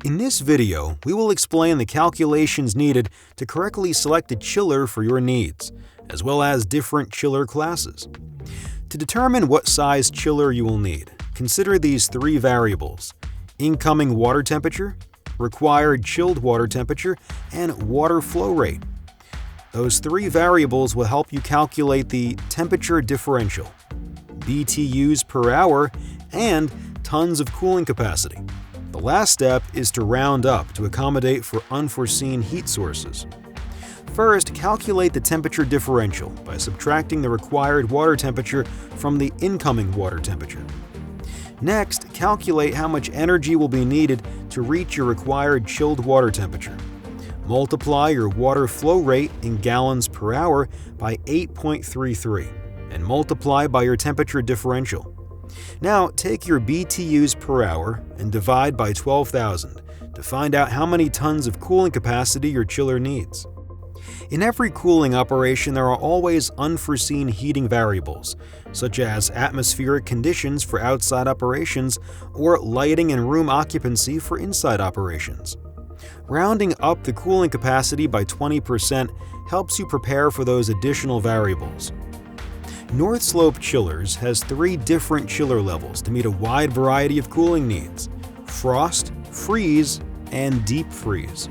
In this video, we will explain the calculations needed to correctly select a chiller for your needs, as well as different chiller classes. To determine what size chiller you will need, consider these three variables: incoming water temperature, required chilled water temperature, and water flow rate. Those three variables will help you calculate the temperature differential, BTUs per hour, and tons of cooling capacity. The last step is to round up to accommodate for unforeseen heat sources. First, calculate the temperature differential by subtracting the required water temperature from the incoming water temperature. Next, calculate how much energy will be needed to reach your required chilled water temperature. Multiply your water flow rate in gallons per hour by 8.33 and multiply by your temperature differential. Now, take your BTUs per hour and divide by 12,000 to find out how many tons of cooling capacity your chiller needs. In every cooling operation, there are always unforeseen heating variables, such as atmospheric conditions for outside operations or lighting and room occupancy for inside operations. Rounding up the cooling capacity by 20% helps you prepare for those additional variables. North Slope Chillers has three different chiller levels to meet a wide variety of cooling needs: frost, freeze, and deep freeze.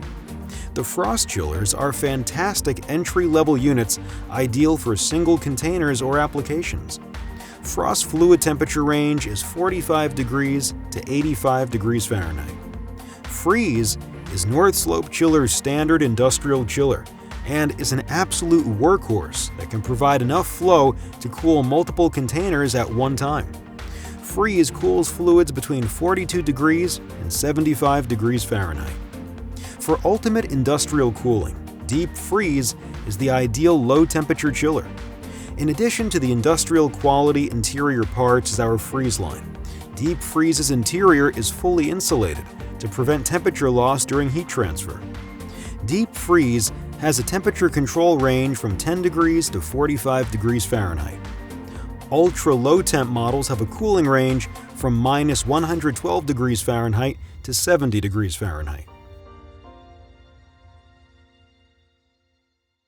The frost chillers are fantastic entry-level units ideal for single containers or applications. Frost fluid temperature range is 45 degrees to 85 degrees Fahrenheit. Freeze is North Slope Chiller's standard industrial chiller and is an absolute workhorse that can provide enough flow to cool multiple containers at one time. Freeze cools fluids between 42 degrees and 75 degrees Fahrenheit. For ultimate industrial cooling, Deep Freeze is the ideal low-temperature chiller. In addition to the industrial quality interior parts as our freeze line, Deep Freeze's interior is fully insulated to prevent temperature loss during heat transfer. Deep Freeze has a temperature control range from 10 degrees to 45 degrees Fahrenheit. Ultra-low temp models have a cooling range from -112 degrees Fahrenheit to 70 degrees Fahrenheit.